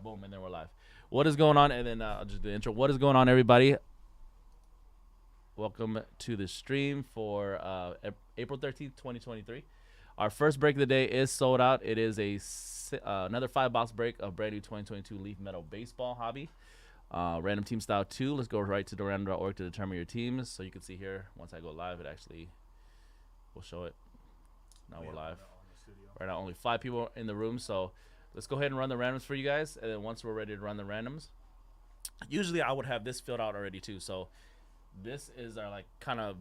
boom, and then we're live. What is going on? And then I'll just do the intro. What is going on, everybody? Welcome to the stream for April 13th, 2023. Our first break of the day is sold out. It is another 5-box break of brand new 2022 Leaf Metal Baseball hobby. Random team style 2. Let's go right to the random.org to determine your teams. So you can see here, once I go live, it actually will show it. Now we're live. Right now, only 5 people in the room, so let's go ahead and run the randoms for you guys. And then once we're ready to run the randoms, usually I would have this filled out already too. So this is our like kind of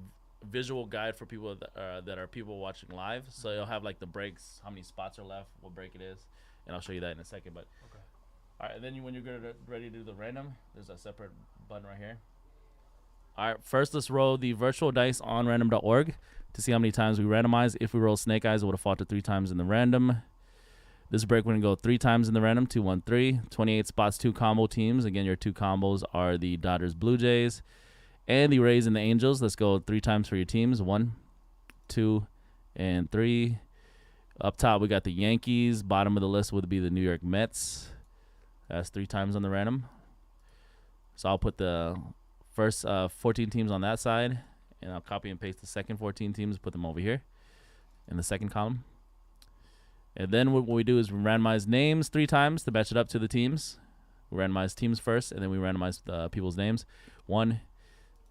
visual guide for people that are people watching live. So you'll have like the breaks, how many spots are left, what break it is, and I'll show you that in a second. But okay. All right, and then when you're ready to do the random, there's a separate button right here. All right, first let's roll the virtual dice on random.org to see how many times we randomize. If we roll snake eyes, it would have fought to 3 times in the random. This break, we're going to go 3 times in the random, 2, 1, 3. 28 spots, 2 combo teams. Again, your 2 combos are the Dodgers, Blue Jays, and the Rays and the Angels. Let's go 3 times for your teams. 1, 2, and 3. Up top, we got the Yankees. Bottom of the list would be the New York Mets. That's 3 times on the random. So I'll put the first 14 teams on that side, and I'll copy and paste the second 14 teams, put them over here in the second column. And then what we do is we randomize names 3 times to match it up to the teams. We randomize teams first, and then we randomize people's names. 1,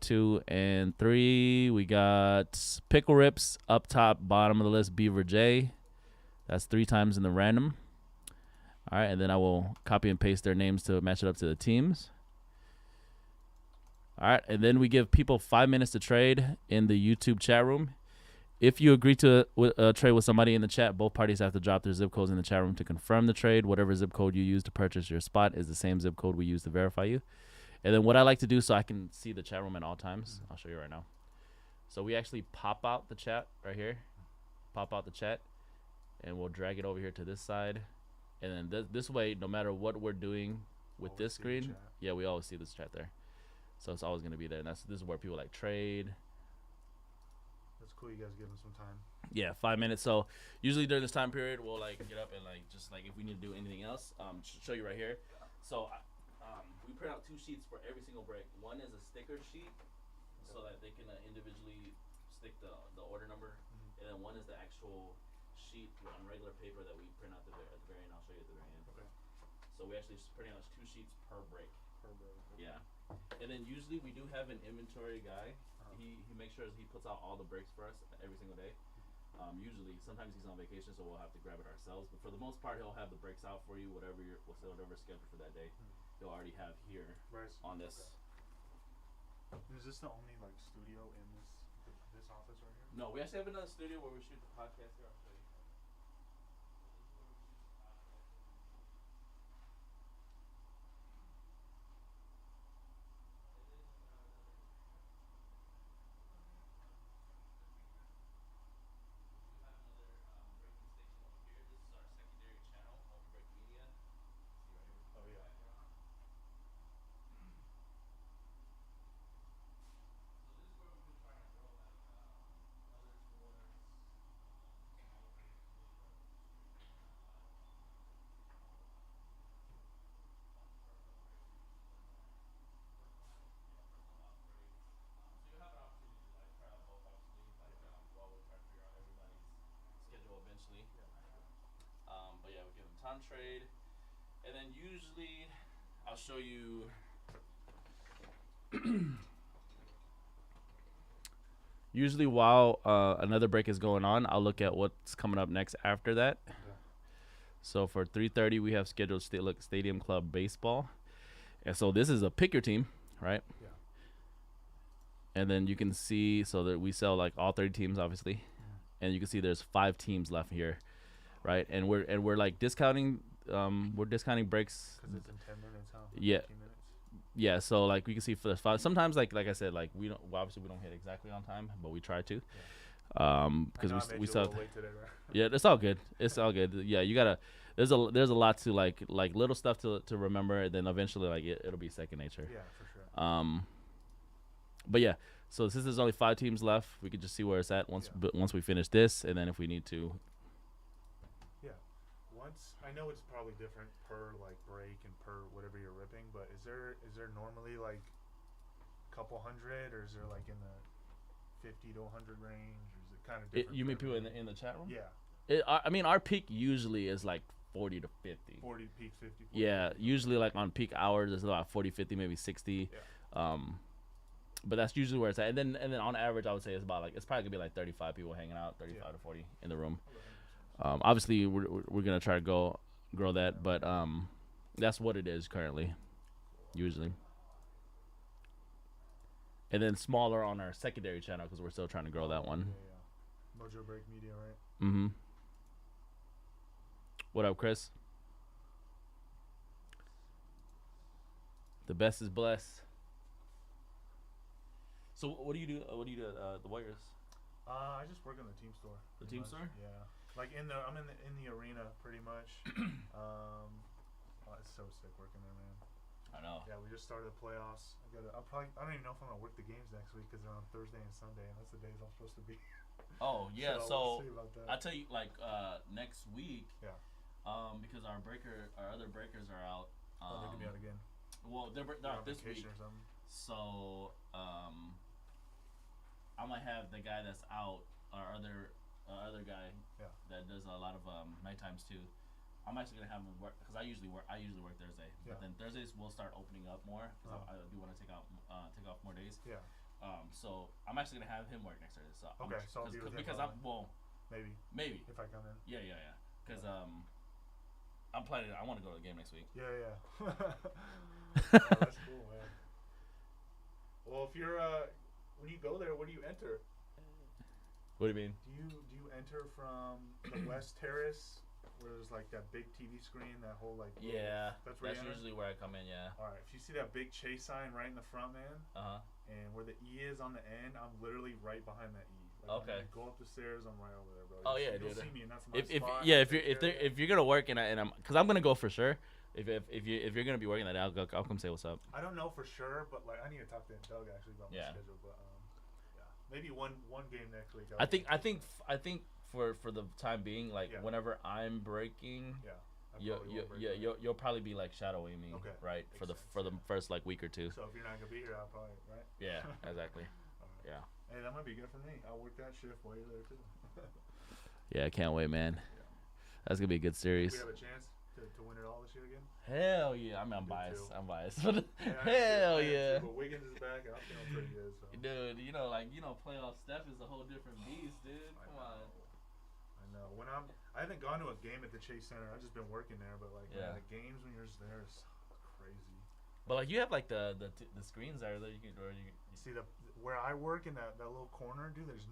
2, and 3. We got Pickle Rips up top, bottom of the list, Beaver J. That's 3 times in the random. All right, and then I will copy and paste their names to match it up to the teams. All right, and then we give people 5 minutes to trade in the YouTube chat room. If you agree to trade with somebody in the chat, both parties have to drop their zip codes in the chat room to confirm the trade. Whatever zip code you use to purchase your spot is the same zip code we use to verify you. And then what I like to do so I can see the chat room at all times, I'll show you right now. So we actually pop out the chat right here. Pop out the chat, and we'll drag it over here to this side. And then this way, no matter what we're doing with Always this see the screen, chat. yeah, we always see this chat there. So it's always going to be there. And this is where people like trade. That's cool. You guys give them some time. Yeah, 5 minutes. So usually during this time period, we'll like get up and like just like if we need to do anything else, show you right here. So we print out 2 sheets for every single break. One is a sticker sheet, so that they can individually stick the order number, and then one is the actual sheet on regular paper that we print out at the very end. I'll show you at the very end. Okay. So we actually print out 2 sheets per break. Per break. Okay. Yeah. And then usually we do have an inventory guy. He makes sure he puts out all the breaks for us every single day. Usually, sometimes he's on vacation, so we'll have to grab it ourselves. But for the most part, he'll have the breaks out for you, whatever scheduled for that day. He'll already have here Right. on this. Okay. Is this the only like studio in this office right here? No, we actually have another studio where we shoot the podcast here. I'll show you. Oh yeah. Schedule eventually. But yeah, we give them time trade, and then usually I'll show you. Usually, while another break is going on, I'll look at what's coming up next after that. Okay. So for 3:30, we have scheduled Stadium Club baseball, and so this is a pick your team, right? Yeah. And then you can see so that we sell like all 30 teams, obviously, and you can see there's 5 teams left here, right? And we're like discounting, we're discounting breaks. Because it's in 10 minutes, huh? Yeah. 15 minutes. Yeah, so like we can see for the 5. Sometimes like I said, like obviously we don't hit exactly on time, but we try to. Because I know I made we you a sell. little late today, right? Yeah, it's all good. It's all good. Yeah, you gotta. There's a lot to like little stuff to remember. And then eventually like it'll be second nature. Yeah, for sure. But yeah, so since there's only 5 teams left, we could just see where it's at once we finish this, and then if we need to. Yeah. One once I know it's probably different per like break and per whatever you're ripping, but is there normally like a couple hundred, or is there like in the 50 to 100 range, or is it kind of different? You for mean people everybody? in the chat room? Yeah, I mean, our peak usually is like 40 to 50. 40 peak 50. 40, Yeah, 50. usually like on peak hours it's about 40, 50, maybe 60. Yeah. But that's usually where it's at. And then on average, I would say it's about like it's probably gonna be like 35 people hanging out, 35 to 40 in the room. Obviously, we're gonna try to grow that, but that's what it is currently, usually. And then smaller on our secondary channel because we're still trying to grow that one. Yeah. Mojobreak Media, right? Mm-hmm. What up, Chris? The best is blessed. So what do you do? What do you do at the Warriors? I just work in the team store. The team much. store? Yeah. Like I'm in the arena pretty much. It's so sick working there, man. I know. Yeah, we just started the playoffs. I don't even know if I'm gonna work the games next week because they're on Thursday and Sunday, and that's the days I'm supposed to be. Oh yeah, so we'll see about that. I tell you, like next week. Yeah. Because our other breakers are out. They could be out again. Well, they're out this week. Or something. So I might have the guy that's out, our other guy that does a lot of night times too. I'm actually gonna have him work because I usually work Thursday, but then Thursdays we'll start opening up more because I do want to take off more days. Yeah. So I'm actually gonna have him work next Thursday. So okay, so I'll be with him because maybe if I come in. Yeah. Because I'm planning. I want to go to the game next week. Yeah. Oh, that's cool, man. Well, if you're when you go there, what do you enter? What do you mean? Do you enter from the West Terrace, where there's like that big TV screen, that whole like that's usually where I come in. Yeah. All right. If you see that big Chase sign right in the front, man. And where the E is on the end, I'm literally right behind that E. Like, okay. Go up the stairs, I'm right over there, bro. You'll see me, and that's my spot. If you're gonna work and I'm because I'm gonna go for sure. If you're gonna be working that, I'll come say what's up. I don't know for sure, but like I need to talk to Doug actually about my schedule. But maybe one game next week. I think for the time being, like whenever I'm breaking, you'll probably be like shadowing me, right? For the first like week or two. So if you're not gonna be here, I'll probably right. Yeah, exactly. Right. Yeah. Hey, that might be good for me. I'll work that shift while you're there too. Yeah, I can't wait, man. Yeah. That's gonna be a good series. We have a chance to win it all this year again. Hell yeah! I mean, I'm biased. Hell yeah! But Wiggins is back. I'm feeling pretty good. So. Dude, playoff Steph is a whole different beast, dude. Come on. I know. I haven't gone to a game at the Chase Center. I've just been working there, but like man, the games when you're just there is crazy. But like you have like the screens there that you can see where I work in that little corner, dude. There's